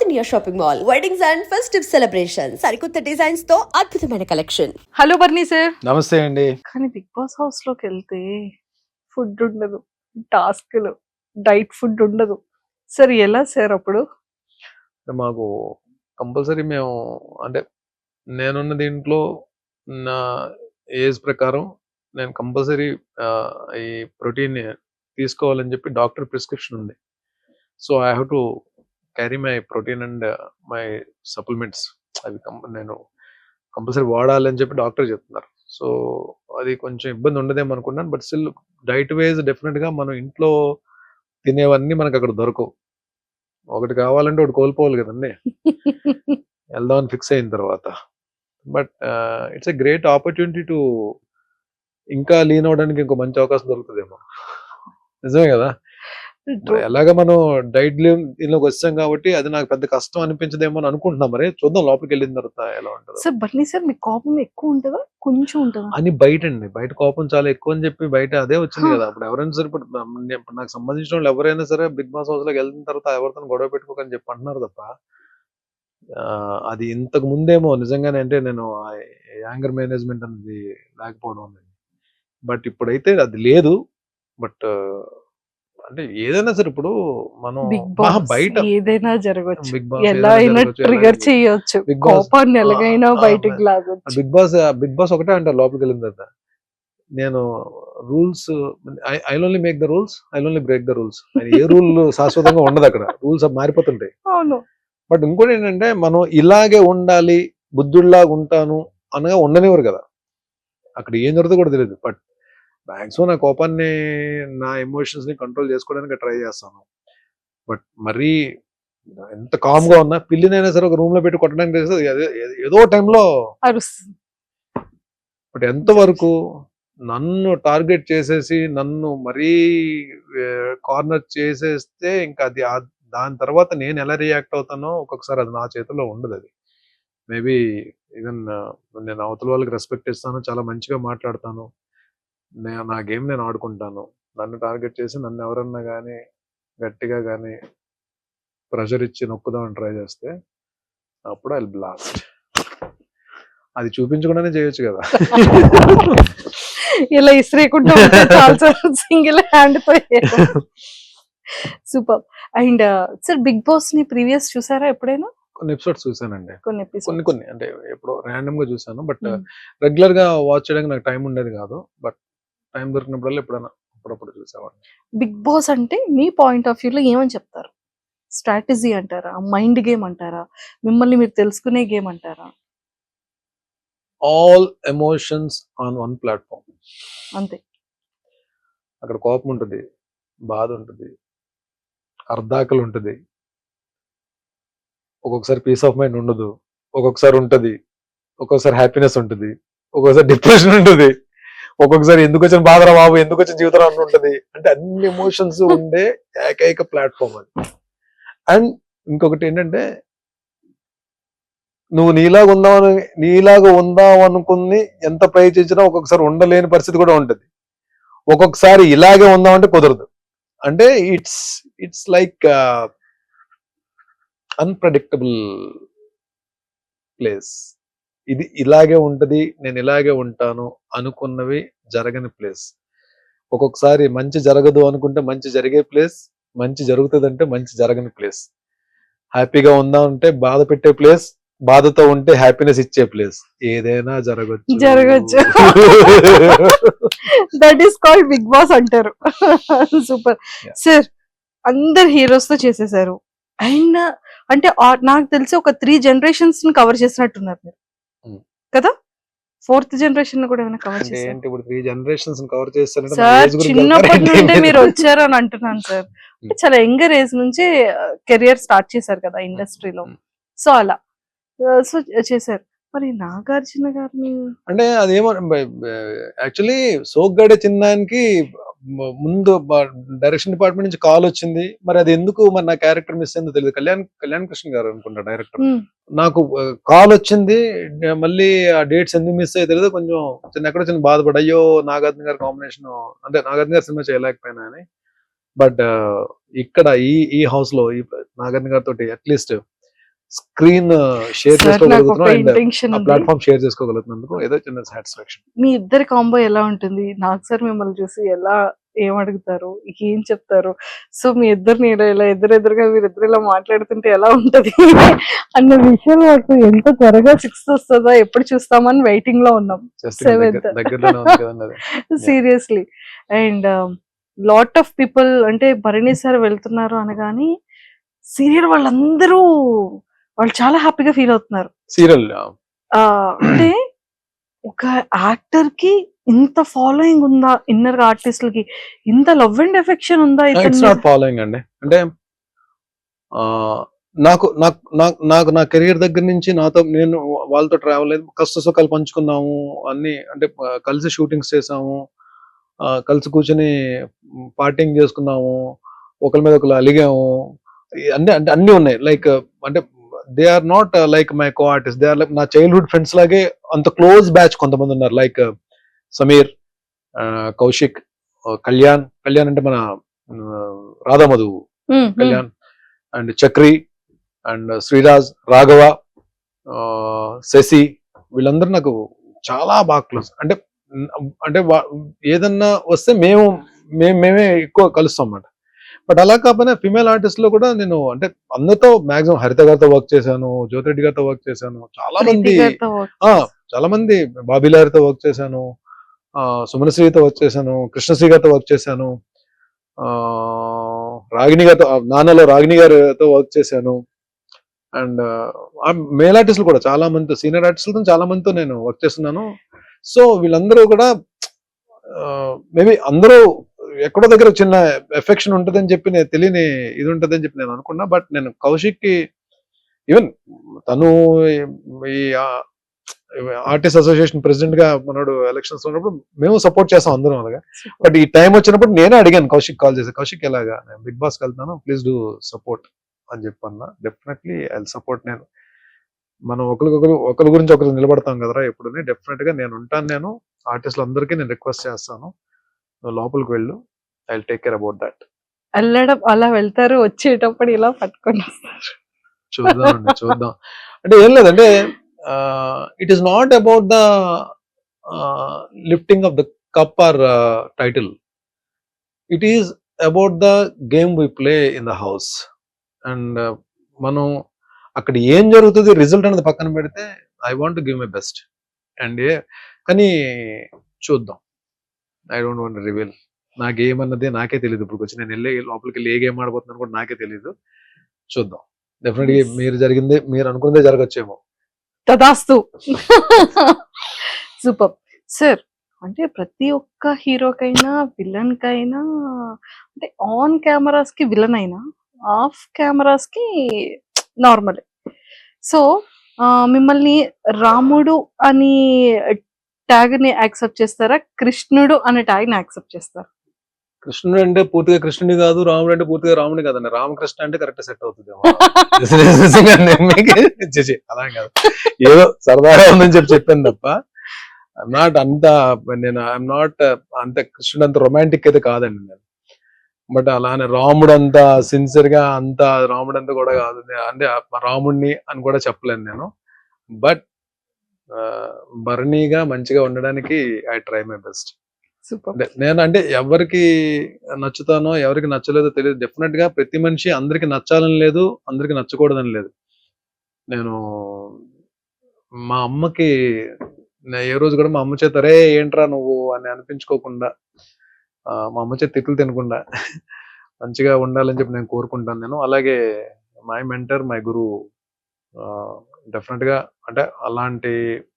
India Shopping Mall. Weddings and festive celebrations. సరికొత్త designs తో అద్భుతమైన కలెక్షన్. Hello బర్నీ sir. నమస్తే అండి. కానీ బిగ్ బాస్ హౌస్ లోకి వెళ్తే ఫుడ్ ఉండదు, టాస్క్లు, డైట్ ఫుడ్ ఉండదు సార్. ఎలా సార్ అప్పుడు? మాకు కంపల్సరీ మేము అంటే నేనున్న దీంట్లో నా ఏజ్ ప్రకారం నేను కంపల్సరీ ఈ ప్రోటీన్ తీసుకోవాలని చెప్పి డాక్టర్ ప్రిస్క్రిప్షన్ ఉంది. So I have to carry my protein and my supplements. అవి నేను కంపల్సరీ వాడాలని చెప్పి డాక్టర్ చెప్తున్నారు. సో అది కొంచెం ఇబ్బంది ఉండదేమో అనుకున్నాను. బట్ స్టిల్ డైట్ వైజ్ డెఫినెట్గా మనం ఇంట్లో తినేవన్నీ మనకు అక్కడ దొరకవు. ఒకటి కావాలంటే ఒకటి కోల్పోవాలి కదండి వెళ్దామని ఫిక్స్ అయిన తర్వాత. But it's a great opportunity to ఇంకా లీన్ అవడానికి ఇంకో మంచి అవకాశం దొరుకుతుందేమో. నిజమే కదా. ఎలాగ మనం డైట్ దీనిలోకి వచ్చాం కాబట్టి అది నాకు పెద్ద కష్టం అనిపించదేమో అని అనుకుంటున్నాం. మరి చూద్దాం లోపలికి వెళ్ళిన తర్వాత ఎలా ఉంటుంది. సార్ బర్నీ సార్ మీ కోపం ఎక్కువ ఉంటుందా కొంచెం ఉంటుందా? అని బయట అండి, బయట కోపం చాలా ఎక్కువ అని చెప్పి బయట అదే వచ్చింది కదా. అప్పుడు ఎవరైనా సరే ఇప్పుడు నాకు సంబంధించిన వాళ్ళు ఎవరైనా సరే బిగ్ బాస్ హౌస్ లోకి వెళ్ళిన తర్వాత ఎవరితో గొడవ పెట్టుకోకని చెప్పి అంటున్నారు తప్ప అది ఇంతకు ముందేమో నిజంగానే అంటే నేను యాంగర్ మేనేజ్మెంట్ అనేది లేకపోవడం అనేది. బట్ ఇప్పుడైతే అది లేదు. బట్ అంటే ఏదైనా సరే ఇప్పుడు మనం బిగ్ బాస్ బయట ఏదైనా జరగచ్చు, బిగ్ బాస్ ఎలా అయినా ట్రిగర్ చేయొచ్చు, బిగ్ బాస్ కోపాన్ని ఎలాగైనా బయటికి లాగొచ్చు. బిగ్ బాస్ ఒకటే అంటారు లోపలికి వెళ్ళిన తర్వాత. నేను rules I only make the rules, I only break the rules. A rule శాశ్వతంగా ఉండదు అక్కడ, రూల్స్ మారిపోతుంటాయి. అవును. బట్ ఇంకోటి ఏంటంటే మనం ఇలాగే ఉండాలి, బుద్ధుడిలాగా ఉంటాను అనగా ఉండనివ్వరు కదా. అక్కడ ఏం జరుగుతుందో కూడా తెలియదు. బట్ మ్యాక్సిమం నా కోపాన్ని, నా ఎమోషన్స్ ని కంట్రోల్ చేసుకోవడానికి ట్రై చేస్తాను. బట్ మరీ ఎంత కామ్ గా ఉన్నా పిల్లినైనా సరే ఒక రూమ్ లో పెట్టి కొట్టడానికి చేస్తే ఏదో టైంలో అరుస్తుంది. బట్ ఎంతవరకు నన్ను టార్గెట్ చేసేసి నన్ను మరీ కార్నర్ చేసేస్తే ఇంకా అది దాని తర్వాత నేను ఎలా రియాక్ట్ అవుతానో ఒక్కొక్కసారి అది నా చేతిలో ఉండదు. అది మేబీ ఈవెన్ నేను అవతల వాళ్ళకి రెస్పెక్ట్ ఇస్తాను, చాలా మంచిగా మాట్లాడతాను, నా గేమ్ నేను ఆడుకుంటాను. నన్ను టార్గెట్ చేసి నన్ను ఎవరన్నా కానీ గట్టిగా కానీ ప్రెషర్ ఇచ్చి నొక్కుదామని ట్రై చేస్తే అప్పుడు ఐ బ్లాస్ట్. అది చూపించకుండానే చేయొచ్చు కదా. ఇలా ఇస్త్రీకుంటూ సింగిల్ హ్యాండ్ తో. Super. And sir Bigg Boss ని ప్రీవియస్ చూసారా ఎప్పుడైనా? కొన్ని ఎపిసోడ్స్ చూసానండి, కొన్ని ఎపిసోడ్ కొన్ని అంటే ఎప్పుడో ర్యాండమ్ గా చూసాను. బట్ రెగ్యులర్ గా వాచ్ చేయడానికి నాకు టైం ఉండేది కాదు. బట్ టైం దొరికినప్పుడల్లా ఎప్పుడైనా అప్పుడప్పుడు చూసేవాడిని. బిగ్ బాస్ అంటే మీ పాయింట్ ఆఫ్ వ్యూ లో ఏమని చెప్తారు? స్ట్రాటజీ అంటారా, మైండ్ గేమ్ అంటారా, మిమ్మల్ని మీరు తెలుసుకునే గేమ్ అంటారా? All emotions on one platform. అంతే. అక్కడ కోపం ఉంటుంది, బాధ ఉంటుంది, అర్ధాకలు ఉంటుంది, ఒక్కొక్కసారి పీస్ ఆఫ్ మైండ్ ఉండదు, ఒక్కొక్కసారి ఉంటుంది, ఒక్కొక్కసారి హ్యాపీనెస్ ఉంటుంది, ఒక్కొక్కసారి డిప్రెషన్ ఉంటుంది, ఒక్కొక్కసారి ఎందుకు వచ్చిన బాధరా బాబు, ఎందుకు వచ్చిన జీవితం అని ఉంటుంది. అంటే అన్ని ఎమోషన్స్ ఉండే ఏకైక ప్లాట్ఫామ్ అది. అండ్ ఇంకొకటి ఏంటంటే నువ్వు నీలాగా ఉందాం అనుకుని ఎంత ప్రయత్నించినా ఒక్కొక్కసారి ఉండలేని పరిస్థితి కూడా ఉంటుంది. ఒక్కొక్కసారి ఇలాగే ఉందామంటే కుదరదు. అంటే ఇట్స్ లైక్ అన్ప్రెడిక్టబుల్ ప్లేస్. ఇది ఇలాగే ఉంటది, నేను ఇలాగే ఉంటాను అనుకున్నవి జరగని ప్లేస్. ఒక్కొక్కసారి మంచి జరగదు అనుకుంటే మంచి జరిగే ప్లేస్, మంచి జరుగుతుందంటే మంచి జరగని ప్లేస్. హ్యాపీగా ఉందామంటే బాధ పెట్టే ప్లేస్, బాధతో ఉంటే హ్యాపీనెస్ ఇచ్చే ప్లేస్. ఏదైనా జరగచ్చు. That is called Bigg Boss అంటారు. Super sir. అందరు హీరోస్ తో చేసేసారు. అయినా అంటే నాకు తెలిసి ఒక 3 generations ని కవర్ చేసినట్టున్నారు మీరు కదా. 4th generation కూడా ఏమైనా కవర్ చేశారు? ఇప్పుడు 3 generations కవర్ చేస్తారంటే సార్ చిన్నప్పటి నుండి మీరు వచ్చారు అని అంటున్నాను సార్. చాలా యంగర్ ఏజ్ నుంచి కెరియర్ స్టార్ట్ చేశారు కదా ఇండస్ట్రీలో. సో అలా సో చేశారు. మరి నాగార్జున గారిని అంటే అదేమో యాక్చువల్లీ సోగ్గాడే చిన్నానికి ముందు డైరెక్షన్ డిపార్ట్మెంట్ నుంచి కాల్ వచ్చింది. మరి అది ఎందుకు మరి నా క్యారెక్టర్ మిస్ అయిందో తెలియదు. కళ్యాణ్ కృష్ణ గారు అనుకుంటా డైరెక్టర్. నాకు కాల్ వచ్చింది, మళ్ళీ ఆ డేట్స్ ఎందుకు మిస్ అయ్యో తెలియదు. కొంచెం ఎక్కడో చిన్న బాధపడి అయ్యో నాగార్జున గారి కాంబినేషన్ అంటే నాగార్జున గారి సినిమా చేయలేకపోయినా అని. బట్ ఇక్కడ ఈ హౌస్ లో ఈ నాగార్జున గారితో అట్లీస్ట్ స్క్రీన్ షేర్ సార్ నాకు ఒక చేసుకోగలుగుతున్నాం అండ్ ఇంటెన్షన్ ఆ ఉంది. ప్లాట్ఫామ్ షేర్ చేసుకోగలుగుతున్నందుకు ఏదో చిన్న సాటిస్ఫాక్షన్. మీ ఇద్దరి కాంబో ఎలా ఉంటుంది? నాకు సార్ మిమ్మల్ని చూసి ఎలా ఏం అడుగుతారు? ఏం చెప్తారు? సో మీ ఇద్దరిని ఇలా ఎదురెదురుగా మీరిద్దరు ఇలా మాట్లాడుతుంటే ఎలా ఉంటది అన్న విషయం నాకు ఎంత త్వరగా 6th వస్తుందా, ఎప్పుడు చూస్తామని వెయిటింగ్ లో ఉన్నాం. జస్ట్ 7th దగ్గరలోనే ఉంది కదండి అది. Seriously. And lot of people అంటే భరణి సార్ వెళ్తున్నారు అనగాని సీరియల్ వాళ్ళందరూ వాళ్ళు చాలా హ్యాపీగా ఫీల్ అవుతున్నారు. సీరియల్ అంటే ఒక యాక్టర్ కి ఇంత ఫాలోయింగ్ ఉందా, ఇన్నర్ ఆర్టిస్టులకి ఇంత లవ్ అండ్ ఎఫెక్షన్ ఉందా ఇట్స్ ఇతని నాట్ ఫాలోయింగ్ అండి. అంటే ఆ, నాకు నాకు నాకు నాకు నా కెరియర్ దగ్గర నుంచి నాతో నేను వాళ్ళతో ట్రావెల్ అయ్యి కష్ట సుఖాలు పంచుకున్నాము అన్ని. అంటే కలిసి షూటింగ్స్ చేసాము, కలిసి కూర్చొని పార్టింగ్ చేసుకున్నాము, ఒకరి మీద ఒకరు అలిగాము, అన్ని అంటే అన్ని ఉన్నాయి. లైక్ అంటే they are not like my co artist, they are like నా చైల్డ్హుడ్ ఫ్రెండ్స్ లాగే అంత క్లోజ్ బ్యాచ్ కొంతమంది ఉన్నారు. లైక్ సమీర్, కౌశిక్, కళ్యాణ్. కళ్యాణ్ అంటే మన రాధామధు కళ్యాణ్, అండ్ చక్రి, అండ్ శ్రీరాజ్, రాఘవ, శశి, వీళ్ళందరూ నాకు చాలా బాగా క్లోజ్. అంటే అంటే ఏదన్నా వస్తే మేమే ఎక్కువ కలుస్తాం అన్నమాట. బట్ అలా కాకపోయినా ఫిమేల్ ఆర్టిస్ట్ లో కూడా నేను అంటే అందరితో మాక్సిమం హరిత గారితో వర్క్ చేశాను, జ్యోతిరెడ్డి గారితో వర్క్ చేశాను, చాలా మంది బాబీలారితో వర్క్ చేశాను, సుమనశ్రీతో వర్క్ చేశాను, కృష్ణశ్రీ గారితో వర్క్ చేశాను, రాగిణి గారితో నాన్నలో రాగిణి గారితో వర్క్ చేశాను. అండ్ మేల్ ఆర్టిస్టులు కూడా చాలా మందితో, సీనియర్ ఆర్టిస్టులతో చాలా మందితో నేను వర్క్ చేస్తున్నాను. సో వీళ్ళందరూ కూడా మేబీ అందరూ ఎక్కడో దగ్గర చిన్న ఎఫెక్షన్ ఉంటుందని చెప్పి నేను తెలియని ఇది ఉంటుందని చెప్పి నేను అనుకున్నా. బట్ నేను కౌశిక్ కి ఈవెన్ తను ఈ ఆర్టిస్ట్ అసోసియేషన్ ప్రెసిడెంట్ గా మనోడు ఎలక్షన్స్ ఉన్నప్పుడు మేము సపోర్ట్ చేస్తాం అందరం అలాగా. బట్ ఈ టైం వచ్చినప్పుడు నేనే అడిగాను కౌశిక్ కాల్ చేసి, కౌశిక్ ఎలాగా నేను బిగ్ బాస్ కి వెళ్తాను, ప్లీజ్ డూ సపోర్ట్ అని చెప్పన్నా. Definitely I support. నేను మనం ఒకరి గురించి ఒకరు నిలబడతాం కదరా ఎప్పుడు, డెఫినెట్ గా నేను ఉంటాను. నేను ఆర్టిస్టులు అందరికీ నేను రిక్వెస్ట్ చేస్తాను, నువ్వు లోపలికి వెళ్ళు, I will take care about that. వెళ్ళడం అలా వెళ్తారు, వచ్చేటప్పుడు ఇలా పట్టుకొని వస్తారు. చూద్దాం. అంటే ఏం లేదంటే it is not about the lifting of the cup or title, it is about the game we play in the house. And మనం అక్కడ ఏం జరుగుతుంది రిజల్ట్ అనేది పక్కన పెడితే I want to give my best. And కానీ చూద్దాం, ఐ డోంట్ వాంట్ రివీల్. నా గేమ్ అన్నది నాకే తెలియదు. ఇప్పుడు వచ్చి నేను లోపలికి వెళ్ళి ఏ గేమ్ ఆడబోతున్నాను కూడా నాకే తెలియదు. చూద్దాం. డెఫినెట్ గా మీరు అనుకున్నదే జరగచ్చేమో. తదాస్తు. Super sir. అంటే ప్రతి ఒక్క హీరోకైనా విలన్ కైనా అంటే ఆన్ కెమెరాస్ కి విలన్ అయినా ఆఫ్ కెమెరాస్ కి నార్మల్. సో మిమ్మల్ని రాముడు అని ట్యాగ్ ని యాక్సెప్ట్ చేస్తారా, కృష్ణుడు అనే ట్యాగ్ ని యాక్సెప్ట్ చేస్తారా? కృష్ణుడు అంటే పూర్తిగా కృష్ణుడి కాదు, రాముడు అంటే పూర్తిగా రాముడి కాదండి. రామకృష్ణ అంటే కరెక్ట్ సెట్ అవుతుంది. అలా కాదు, ఏదో సరదాగా ఉందని చెప్పాను తప్ప ఐఎమ్ నాట్ అంత, నేను ఐఎమ్ నాట్ అంత కృష్ణుడు అంత రొమాంటిక్ అయితే కాదండి నేను. బట్ అలానే రాముడు అంతా సిన్సియర్ గా అంత రాముడు అంతా కూడా కాదు, అంటే రాముడిని అని కూడా చెప్పలేను నేను. బట్ భరణిగా మంచిగా ఉండడానికి ఐ ట్రై మై బెస్ట్. నేను అంటే ఎవరికి నచ్చుతానో ఎవరికి నచ్చలేదో తెలియదు. డెఫినెట్ గా ప్రతి మనిషి అందరికి నచ్చాలని లేదు, అందరికి నచ్చకూడదని లేదు. నేను మా అమ్మకి ఏ రోజు కూడా మా అమ్మ చేత రే ఏంట్రా నువ్వు అని అనిపించుకోకుండా, మా అమ్మ చేత తిట్లు తినకుండా మంచిగా ఉండాలని చెప్పి నేను కోరుకుంటాను. నేను అలాగే my mentor, my Guru, definite గా అంటే అలాంటి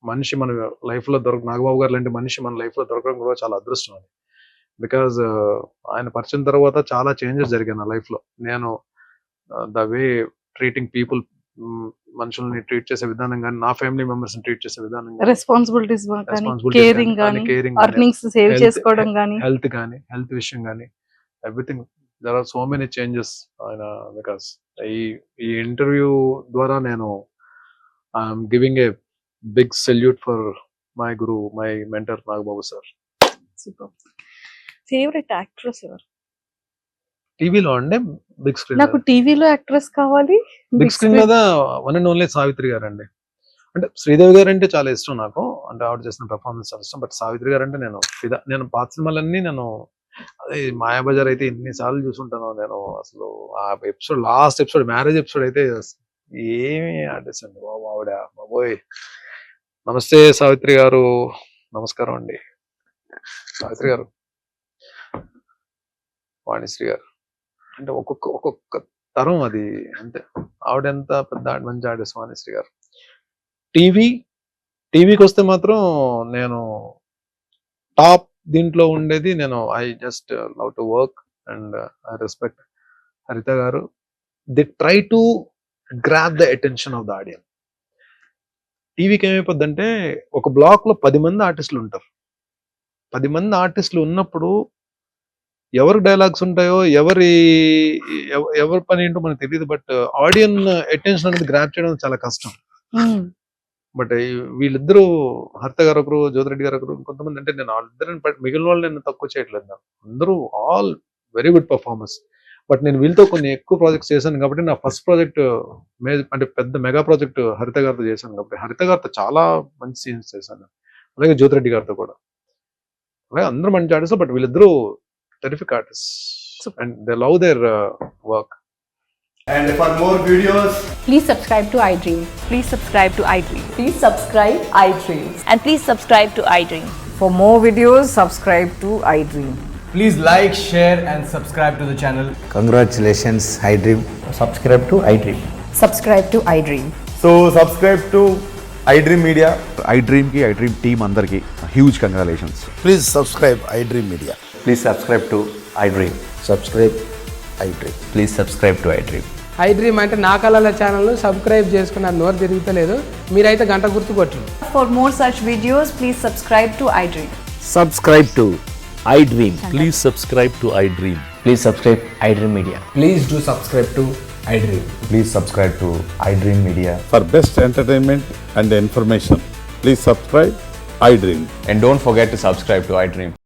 మనిషి మన లైఫ్ లో నాగబాబు గారు లాంటి మనిషి మన లైఫ్ లో దొరకడం కూడా చాలా అదృష్టం అది. బికాజ్ ఆయన పరిచయం తర్వాత చాలా చేంజెస్ జరిగాయి నా లైఫ్ లో. నేను ద వే ట్రీటింగ్ పీపుల్, మనుషుల్ని ట్రీట్ చేసే విధానం కానీ, నా ఫ్యామిలీ మెంబర్స్ ని ట్రీట్ చేసే విధానం, రెస్పాన్సిబిలిటీస్ కేరింగ్ కానీ, ఎర్నింగ్స్ సేవ్ చేసుకోవడం కానీ, హెల్త్ విషయం కానీ, everything. There are so many changes ఆయన. బికాస్ ఈ ఇంటర్వ్యూ ద్వారా నేను I'm giving a big salute for my guru, my mentor Nagababu sir. Super. Favourite actress ఎవరు? టీవీలో అండి బిగ్ స్క్రీన్ నాకు టీవీలో యాక్ట్రెస్ కావాలి. బిగ్ స్క్రీన్ మీద వన్ అండ్ ఓన్లీ సావిత్రి గారు అండి. అంటే శ్రీదేవి గారు అంటే చాలా ఇష్టం నాకు, అంటే ఆవిడ చేసిన పెర్ఫార్మెన్స్ చాలా ఇష్టం. బట్ సావిత్రి గారు అంటే నేను పాత సినిమాలన్నీ నేను అదే మాయాబజార్ అయితే ఎన్నిసార్లు చూసుంటాను నేను. అసలు ఆ episode, last episode, marriage episode అయితే ఏమి ఆర్టిస్ట్ అండి బాబు ఆవిడ, బాబోయ్. నమస్తే సావిత్రి గారు, నమస్కారం అండి సావిత్రి గారు. వాణిశ్రీ గారు అంటే ఒక్కొక్క తరం అది, అంతే. ఆవిడ ఎంత పెద్ద మంచి ఆర్టిస్ట్ వాణిశ్రీ గారు. టీవీకి వస్తే మాత్రం నేను టాప్ దీంట్లో ఉండేది నేను. I just love to work and I respect హరిత గారు. The try to grab the attention of the audience. టీవీకి ఏమైపోద్దంటే ఒక బ్లాక్ లో 10 మంది ఆర్టిస్టులు ఉంటారు. 10 మంది ఆర్టిస్టులు ఉన్నప్పుడు ఎవరి డైలాగ్స్ ఉంటాయో, ఎవరి పని ఏంటో మనకు తెలియదు. బట్ ఆడియన్ అటెన్షన్ అనేది గ్రాప్ చేయడం చాలా కష్టం. బట్ వీళ్ళిద్దరూ, హరిత గారు ఒకరు, జ్యోతిరెడ్డి గారు ఒకరు, కొంతమంది, అంటే నేను వాళ్ళిద్దరిని మిగిలిన వాళ్ళు నేను తక్కువ చేయట్లేదు. నాకు అందరూ all very good performance. But నేను వీళ్ళతో కొన్ని ఎక్కువ ప్రాజెక్ట్స్ చేశాను కాబట్టి నా ఫస్ట్ ప్రాజెక్ట్ అంటే పెద్ద మెగా ప్రాజెక్ట్ హరిత గారితో చేశాను కాబట్టి హరిత గారితో చాలా మంచి సీన్స్ చేశాను. అలాగే జ్యోతిరెడ్డి గారితో కూడా, అలాగే అందరూ మంచి ఆర్టిస్ట్. బట్ వీళ్ళిద్దరూ terrific artist and they love their work. And for more videos, Please subscribe to iDream. Please subscribe to iDream. Please subscribe iDream. And please subscribe to iDream. For more videos, subscribe to iDream. please like, share and subscribe to the channel. Congratulations, iDream. Subscribe to iDream. Subscribe to iDream. So subscribe to iDream Media. iDream ki iDream team andarki huge congratulations. Please subscribe iDream Media. Please subscribe to iDream. Subscribe iDream. Please subscribe to iDream. iDream అంటే నా కళల channel subscribe చేసుకున్న నోరు తిరుగుతలేదు, మీరైతే గంట గుర్తు కొట్టండి. For more such videos, please subscribe to iDream. Subscribe to iDream. Please subscribe to iDream. Please subscribe iDream Media. Please do subscribe to iDream. Please subscribe to iDream Media. For best entertainment and information, please subscribe iDream. And don't forget to subscribe to iDream.